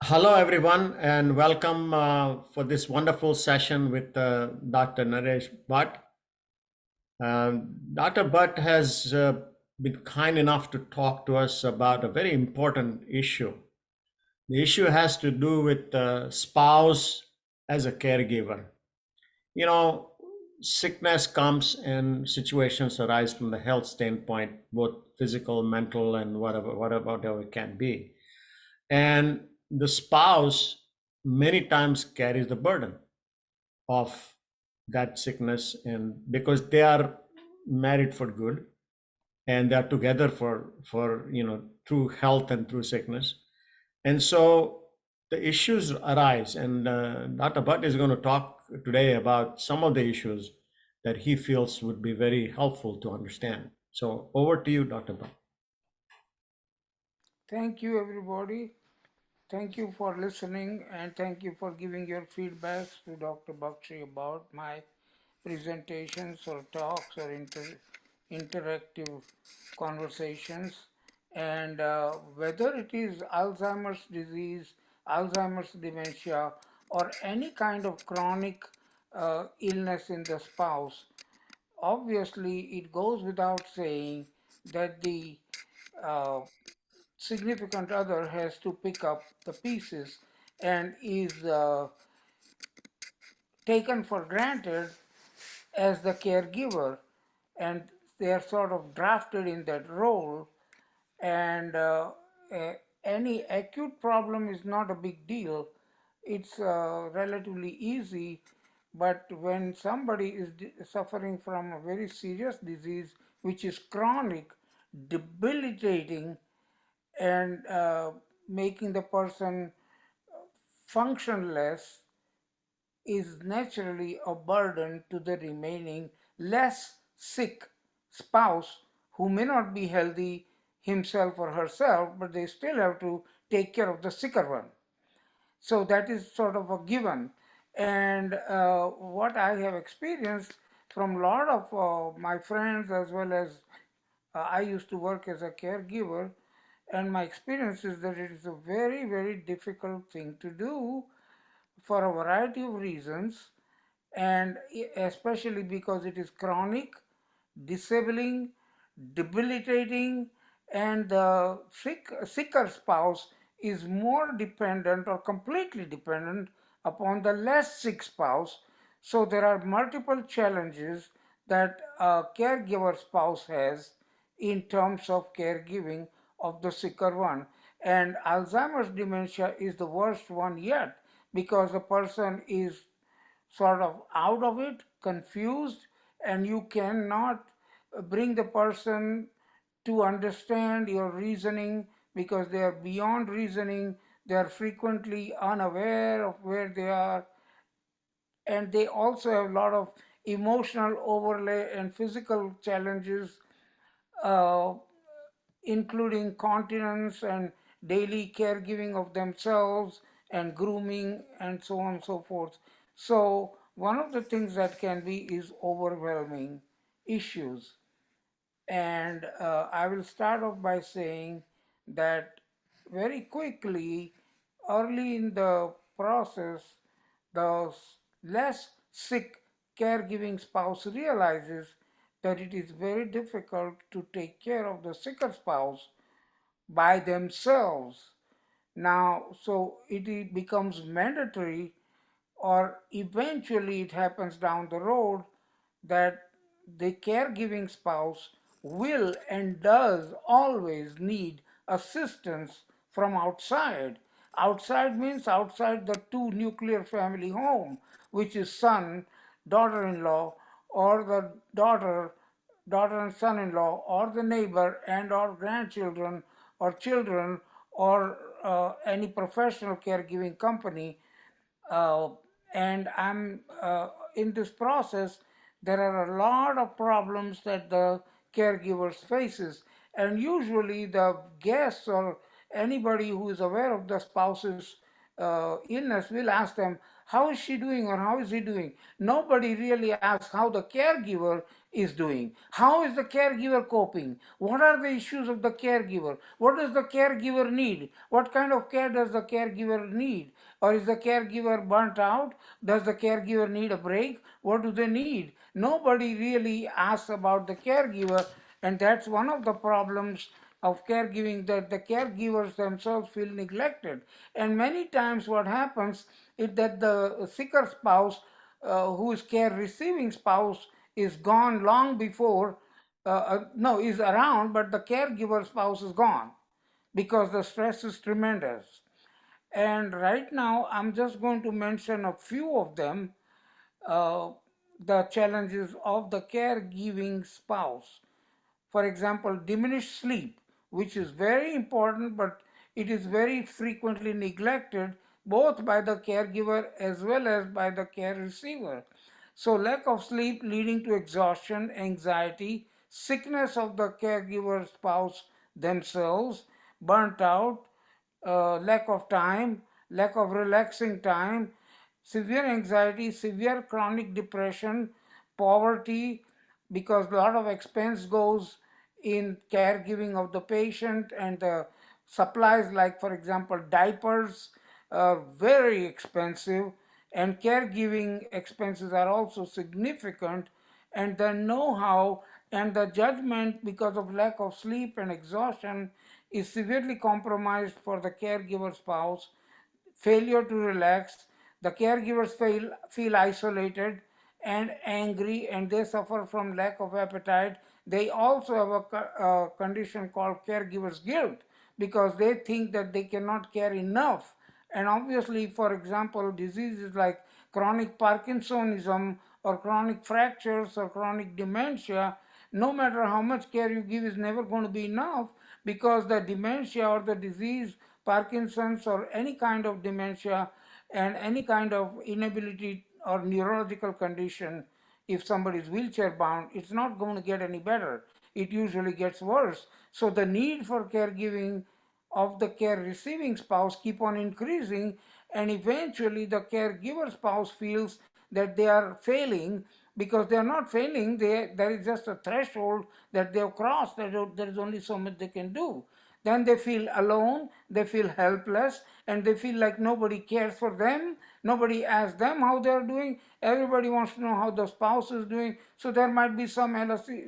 Hello, everyone, and welcome for this wonderful session with Dr. Naresh Bhatt. Dr. Bhatt has been kind enough to talk to us about a very important issue. The issue has to do with spouse as a caregiver. You know, sickness comes and situations arise from the health standpoint, both physical, mental, and whatever it can be. And the spouse many times carries the burden of that sickness, and because they are married for good and they are together for through health and through sickness. And so the issues arise, and Dr. Bhatt is going to talk today about some of the issues that he feels would be very helpful to understand. So over to you, Dr. Bhatt. Thank you, everybody. Thank you for listening and thank you for giving your feedbacks to Dr. Bakshi about my presentations or talks or interactive conversations. And whether it is Alzheimer's disease, Alzheimer's dementia, or any kind of chronic illness in the spouse, obviously it goes without saying that the uh, significant other has to pick up the pieces and is taken for granted as the caregiver, and they are sort of drafted in that role. And uh, any acute problem is not a big deal, it's relatively easy. But when somebody is suffering from a very serious disease which is chronic, debilitating, and making the person functionless, is naturally a burden to the remaining less sick spouse who may not be healthy himself or herself, but they still have to take care of the sicker one. So that is sort of a given. And what I have experienced from a lot of my friends, as well as I used to work as a caregiver, and my experience is that it is a very, very difficult thing to do for a variety of reasons, and especially because it is chronic, disabling, debilitating, and the sicker spouse is more dependent or completely dependent upon the less sick spouse. So there are multiple challenges that a caregiver spouse has in terms of caregiving of the sicker one. And Alzheimer's dementia is the worst one yet, because the person is sort of out of it, confused, and you cannot bring the person to understand your reasoning because they are beyond reasoning. They are frequently unaware of where they are, and they also have a lot of emotional overlay and physical challenges, uh, including continence and daily caregiving of themselves and grooming and so on and so forth. So, one of the things that can be is overwhelming issues. And I will start off by saying that very quickly, early in the process, the less sick caregiving spouse realizes that it is very difficult to take care of the sicker spouse by themselves. Now, so it becomes mandatory, or eventually it happens down the road, that the caregiving spouse will and does always need assistance from outside. Outside means outside the two nuclear family home, which is son, daughter in law, or the daughter and son in law, or the neighbor and or grandchildren or children, or any professional caregiving company. uh, and I'm in this process. There are a lot of problems that the caregivers faces, and usually the guests or anybody who is aware of the spouse's illness will ask them, "How is she doing?" or "How is he doing?" Nobody really asks how the caregiver is doing? How is the caregiver coping? What are the issues of the caregiver? What does the caregiver need? What kind of care does the caregiver need? Or is the caregiver burnt out? Does the caregiver need a break? What do they need? Nobody really asks about the caregiver, and that's one of the problems of caregiving, that the caregivers themselves feel neglected. And many times what happens is that the sicker spouse, who is care receiving spouse, is gone long before, no, is around, but the caregiver spouse is gone because the stress is tremendous. And right now, I'm just going to mention a few of them, uh, the challenges of the caregiving spouse. For example, diminished sleep, which is very important, but it is very frequently neglected both by the caregiver as well as by the care receiver. So, lack of sleep leading to exhaustion, anxiety, sickness of the caregiver spouse themselves, burnt out, lack of time, lack of relaxing time, severe anxiety, severe chronic depression, poverty, because a lot of expense goes in caregiving of the patient, and the supplies, like for example diapers, are very expensive, and caregiving expenses are also significant, and the know-how and the judgment, because of lack of sleep and exhaustion, is severely compromised for the caregiver spouse. Failure to relax, the caregivers feel isolated and angry, and they suffer from lack of appetite. They also have a condition called caregiver's guilt, because they think that they cannot care enough. And obviously, for example, diseases like chronic Parkinsonism or chronic fractures or chronic dementia, no matter how much care you give, is never going to be enough, because the dementia or the disease, Parkinson's or any kind of dementia, and any kind of inability or neurological condition, if somebody is wheelchair bound, it's not going to get any better. It usually gets worse. So the need for caregiving of the care receiving spouse keep on increasing, and eventually the caregiver spouse feels that they are failing, because they are not failing, there is just a threshold that they have crossed, that there is only so much they can do. Then they feel alone, they feel helpless, and they feel like nobody cares for them, nobody asks them how they are doing, everybody wants to know how the spouse is doing, so there might be some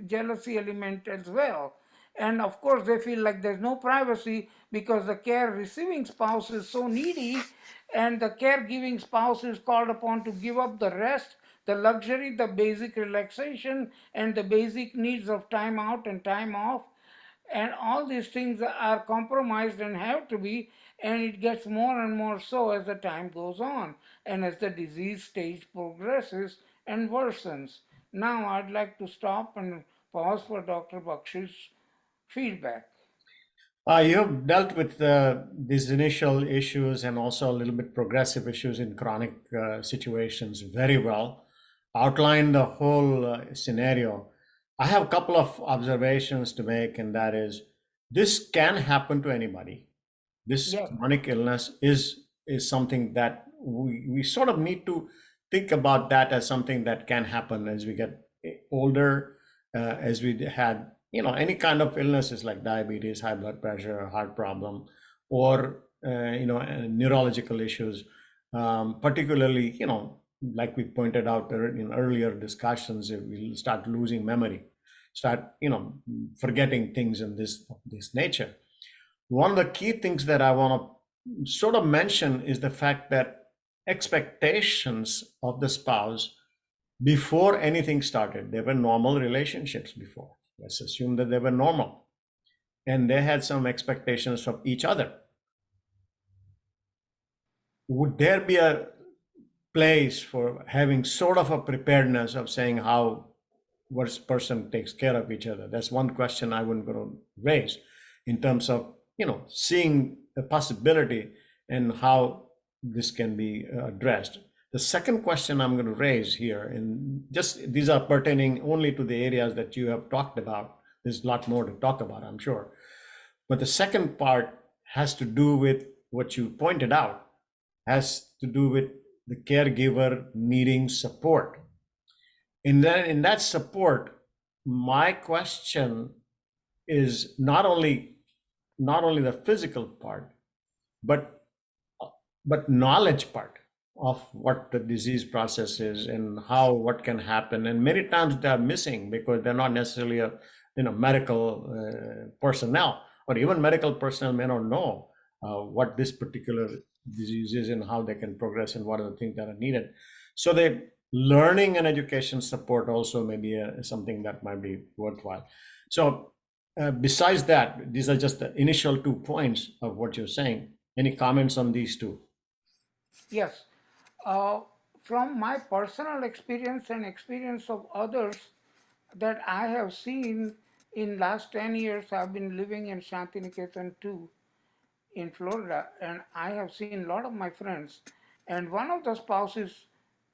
jealousy element as well. And of course they feel like there's no privacy, because the care receiving spouse is so needy, and the caregiving spouse is called upon to give up the rest, the luxury, the basic relaxation, and the basic needs of time out and time off. And all these things are compromised and have to be, and it gets more and more so as the time goes on, and as the disease stage progresses and worsens. Now I'd like to stop and pause for Dr. Baksh's feedback. You have dealt with these initial issues and also a little bit progressive issues in chronic situations very well. Outlined the whole scenario. I have a couple of observations to make, and that is this can happen to anybody. This Yes. chronic illness is something that we sort of need to think about that as something that can happen as we get older, as we had any kind of illnesses like diabetes, high blood pressure, heart problem, or neurological issues, particularly like we pointed out in earlier discussions, if we start losing memory, start forgetting things in this nature. One of the key things that I want to sort of mention is the fact that expectations of the spouse before anything started, they were normal relationships before. Let's assume that they were normal and they had some expectations from each other. Would there be a place for having sort of a preparedness of saying how one person takes care of each other? That's one question I wouldn't going to raise in terms of seeing a possibility and how this can be addressed. The second question I'm going to raise here, and just these are pertaining only to the areas that you have talked about. There's a lot more to talk about, I'm sure. But the second part has to do with what you pointed out, has to do with the caregiver needing support. In that support, my question is not only the physical part, but knowledge part of what the disease process is and how what can happen. And many times they are missing because they're not necessarily a medical personnel, or even medical personnel may not know what this particular disease is and how they can progress and what are the things that are needed. So the learning and education support also may be something that might be worthwhile. So besides that, these are just the initial 2 points of what you're saying. Any comments on these two? Yes. Uh, from my personal experience and experience of others that I have seen in last 10 years, I've been living in Shantiniketan too, in Florida, and I have seen a lot of my friends, and one of the spouses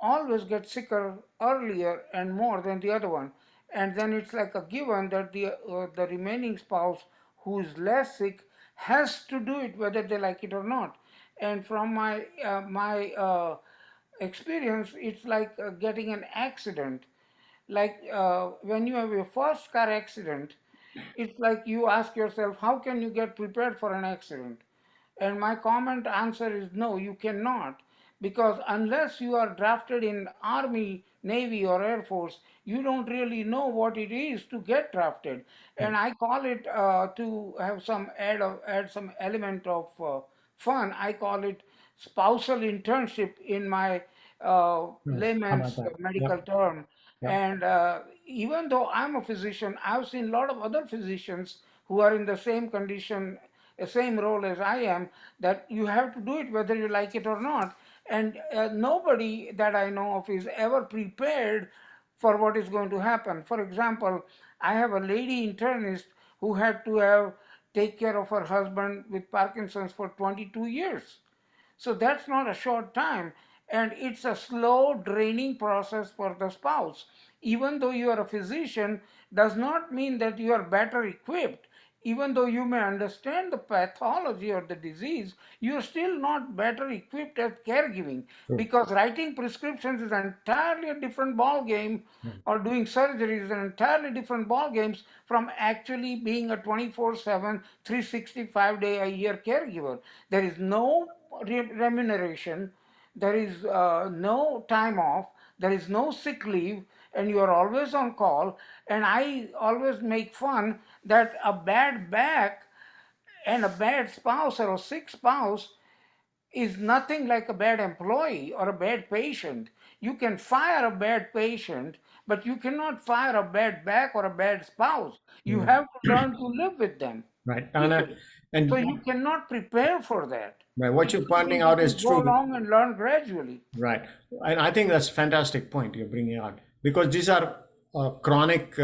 always gets sicker earlier and more than the other one, and then it's like a given that the remaining spouse who is less sick has to do it whether they like it or not. And from my experience, it's like getting an accident. Like when you have your first car accident, it's like you ask yourself, how can you get prepared for an accident? And my comment answer is no, you cannot. Because unless you are drafted in Army, Navy, or Air Force, you don't really know what it is to get drafted. Right. And I call it to have some add some element of fun. I call it spousal internship in my Nice. How about layman's that? medical Yep. term. Yep. And even though I'm a physician, I've seen a lot of other physicians who are in the same condition, the same role as I am, that you have to do it whether you like it or not. And nobody that I know of is ever prepared for what is going to happen. For example, I have a lady internist who had to have take care of her husband with Parkinson's for 22 years. So that's not a short time. And it's a slow draining process for the spouse. Even though you are a physician, does not mean that you are better equipped. Even though you may understand the pathology or the disease, you're still not better equipped at caregiving, True. because writing prescriptions is entirely a different ball game, Right. or doing surgery is an entirely different ball games from actually being a 24/7, 365 day a year caregiver. There is no remuneration, there is no time off, there is no sick leave, and you are always on call. And I always make fun that a bad back and a bad spouse or a sick spouse is nothing like a bad employee or a bad patient. You can fire a bad patient, but you cannot fire a bad back or a bad spouse. You Yeah. have to learn to live with them. Right. Period. So And you cannot prepare for that. right, what It's you're something pointing that out you is go true. along and learn gradually. Right. And I think that's a fantastic point you're bringing out, because these are chronic,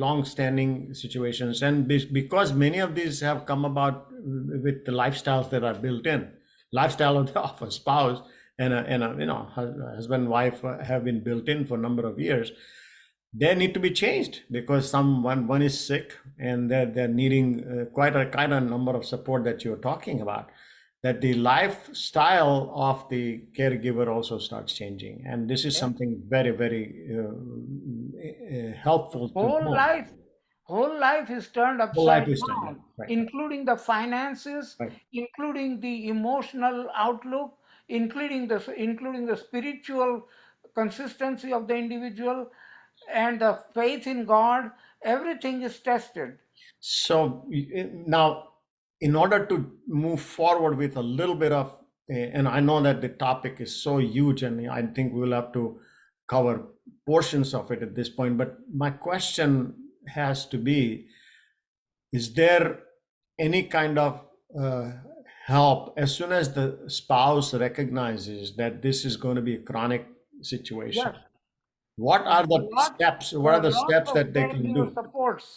long-standing situations, and because many of these have come about with the lifestyles that are built in, lifestyle of a spouse and a husband and wife have been built in for a number of years. They need to be changed because one is sick and they're needing quite a kind of number of support that you're talking about, that the lifestyle of the caregiver also starts changing, and this is Yeah. something very very helpful to Whole know. life, whole life is turned Whole life upside is done. Yeah. down, Right. including the finances, Right. including the emotional outlook, including the spiritual consistency of the individual, and the faith in God. Everything is tested. So now, in order to move forward with a little bit of, and I know that the topic is so huge, and I think we'll have to cover portions of it at this point. But my question has to be: is there any kind of uh, help as soon as the spouse recognizes that this is going to be a chronic situation? Yes, What are there are the lots, steps? What there are are the lots steps of that they can caregiver do? supports.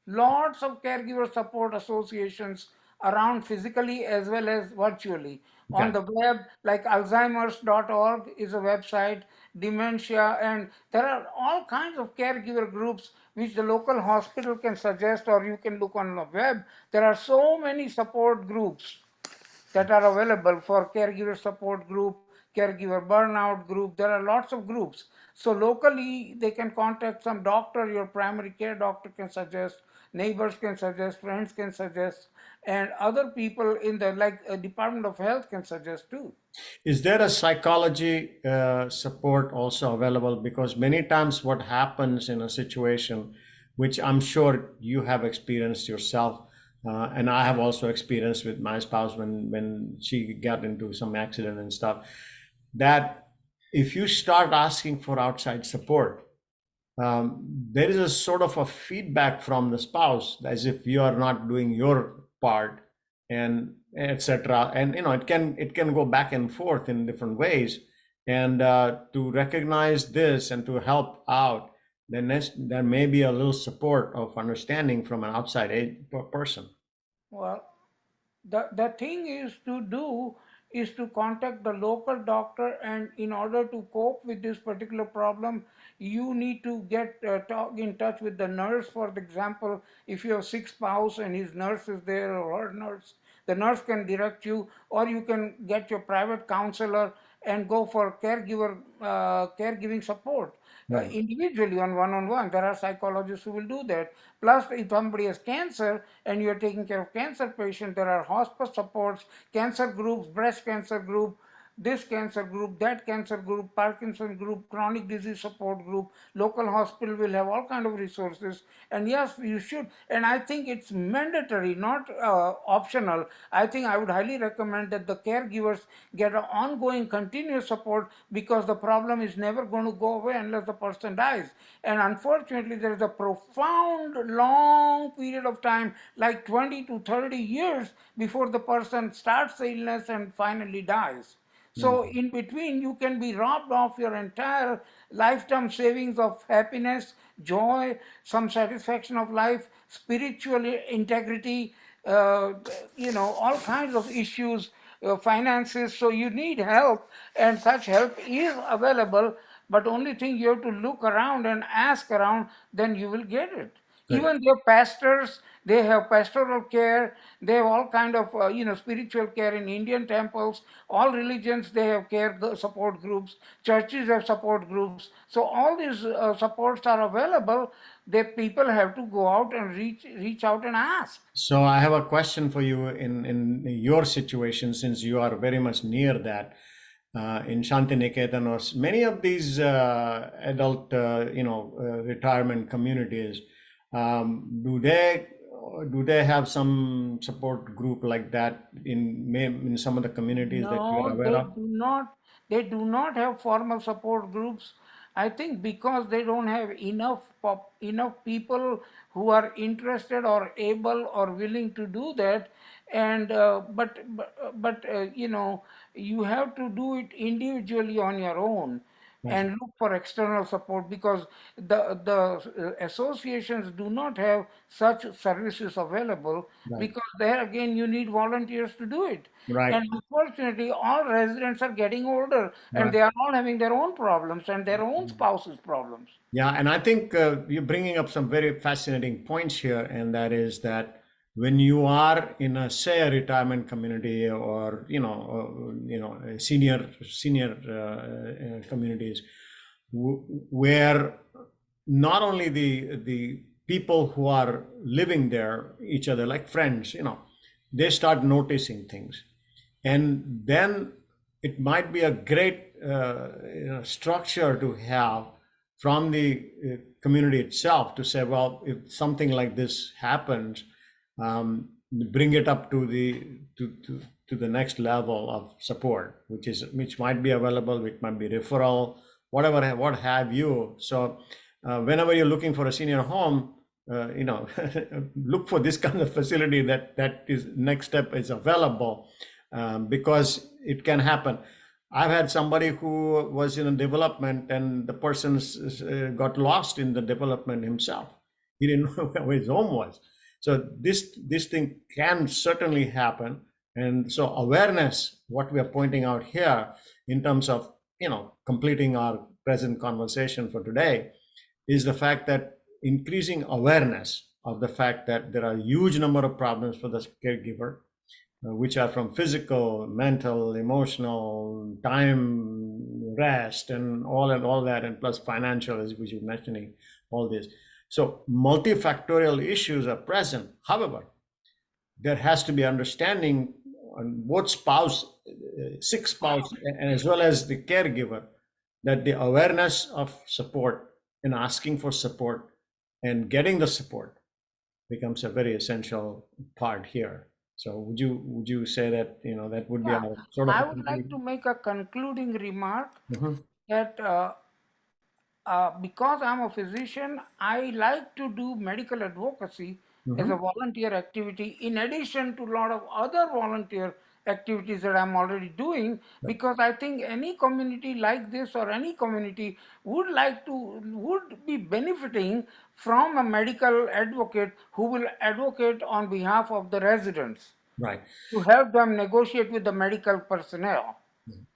Lots of caregiver support associations around physically as well as virtually. On Okay. the web, like Alzheimer's.org is a website, dementia, and there are all kinds of caregiver groups which the local hospital can suggest, or you can look on the web. There are so many support groups that are available for caregiver support group, caregiver burnout group. There are lots of groups. So locally, they can contact some doctor, your primary care doctor can suggest, neighbors can suggest, friends can suggest, and other people in the like Department of Health can suggest too. Is there a psychology support also available? Because many times what happens in a situation, which I'm sure you have experienced yourself, and I have also experienced with my spouse when she got into some accident and stuff, that if you start asking for outside support, there is a sort of a feedback from the spouse as if you are not doing your part, and etc. And it can go back and forth in different ways, and to recognize this and to help out, then there may be a little support of understanding from an outside person. Well, the thing is to do is to contact the local doctor, and in order to cope with this particular problem you need to get talk in touch with the nurse. For example, if you have sick spouse and his nurse is there or her nurse, the nurse can direct you, or you can get your private counselor and go for caregiving support Right. individually on one. There are psychologists who will do that. Plus, if somebody has cancer and you're taking care of cancer patient, there are hospice supports, cancer groups, breast cancer group, this cancer group, that cancer group, Parkinson group, chronic disease support group. Local hospital will have all kind of resources, and yes, you should. And I think it's mandatory, not optional. I think I would highly recommend that the caregivers get an ongoing, continuous support, because the problem is never going to go away unless the person dies. And unfortunately, there is a profound, long period of time, like 20 to 30 years, before the person starts the illness and finally dies. So Mhm. in between, you can be robbed of your entire lifetime savings of happiness, joy, some satisfaction of life, spiritual integrity, uh, all kinds of issues, finances. So you need help, and such help is available. But only thing, you have to look around and ask around, then you will get it. Right. Even their pastors, they have pastoral care, they have all kind of spiritual care in Indian temples. All religions, they have care support groups, churches have support groups. So all these supports are available. The people have to go out and reach out and ask. So I have a question for you in your situation, since you are very much near that. In Shantiniketan or many of these adult, retirement communities, do they have some support group like that in some of the communities that you are No, aware they of? do not. They do not have formal support groups. I think because they don't have enough people who are interested or able or willing to do that. And you have to do it individually on your own, I see. and look for external support, because the associations do not have such services available, Right. because there again you need volunteers to do it. Right. And unfortunately, all residents are getting older, and Right. they are all having their own problems and their own spouses' problems. Yeah, and I think you're bringing up some very fascinating points here, and that is that when you are in a, say, a retirement community, or senior communities, where not only the people who are living there, each other like friends, they start noticing things, and then it might be a great structure to have from the community itself to say, well, if something like this happens, bring it up to the next level of support, which might be available, which might be referral, whatever, what have you. So whenever you're looking for a senior home, look for this kind of facility that is next step is available, because it can happen. I've had somebody who was in a development, and the person got lost in the development himself. He didn't know where his home was. So this thing can certainly happen. And so awareness, what we are pointing out here in terms of completing our present conversation for today, is the fact that increasing awareness of the fact that there are a huge number of problems for the caregiver, which are from physical, mental, emotional, time, rest, and all that, and plus financial, as which you're mentioning, all this. So multifactorial issues are present. However, there has to be understanding on both spouse, sick spouse, and as well as the caregiver, that the awareness of support and asking for support and getting the support becomes a very essential part here. So would you say that that would be a Yeah, sort of a I would like to conclusion? make a concluding remark Mhm. that because I'm a physician, I like to do medical advocacy as a Mhm. volunteer activity in addition to a lot of other volunteer activities that I'm already doing, Right. because I think any community like this or any community would be benefiting from a medical advocate who will advocate on behalf of the residents Right. to help them negotiate with the medical personnel.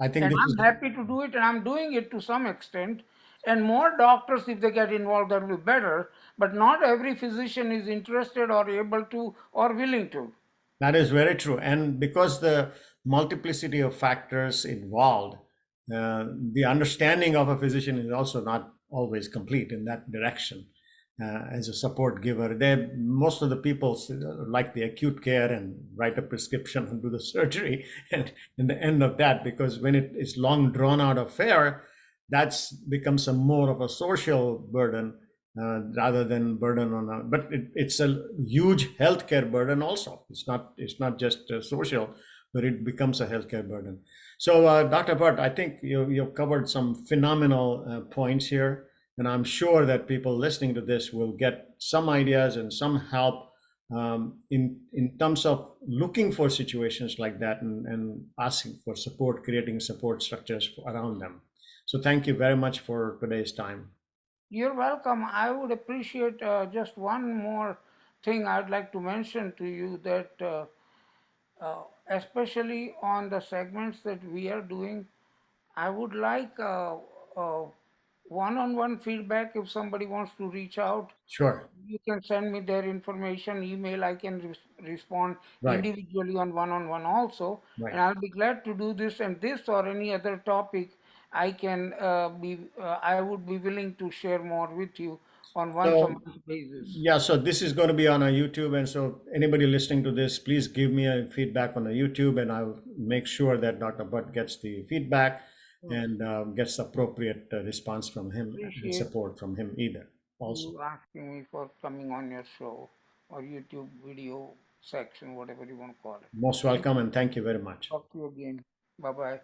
I think And this I'm is happy to do it, and I'm doing it to some extent. And more doctors, if they get involved, that will be better. But not every physician is interested or able to or willing to. That is very true. And because the multiplicity of factors involved, the understanding of a physician is also not always complete in that direction. As a support giver, most of the people like the acute care and write a prescription and do the surgery, and in the end of that, because when it is long drawn out affair, that's becomes a more of a social burden rather than burden on but it's a huge healthcare burden also. It's not just social, but it becomes a healthcare burden. So Dr. Bhatt, I think you've covered some phenomenal points here, and I'm sure that people listening to this will get some ideas and some help in terms of looking for situations like that, and asking for support, creating support structures around them. So thank you very much for today's time. You're welcome. I would appreciate just one more thing I'd like to mention to you, that especially on the segments that we are doing, I would like one-on-one feedback. If somebody wants to reach out, Sure. you can send me their information, email. I can respond Right. individually on one also, Right. and I'll be glad to do this. And this or any other topic, I would be willing to share more with you on once a So month basis. yeah, so this is going to be on a YouTube, and so anybody listening to this, please give me a feedback on the YouTube, and I'll make sure that Dr. Butt gets the feedback Yes. and gets appropriate response from him and Appreciate support from him either. Also, you asking me for coming on your show or YouTube video section, whatever you want to call it. most Thank welcome you. and thank you very much. Talk to you again. Bye bye.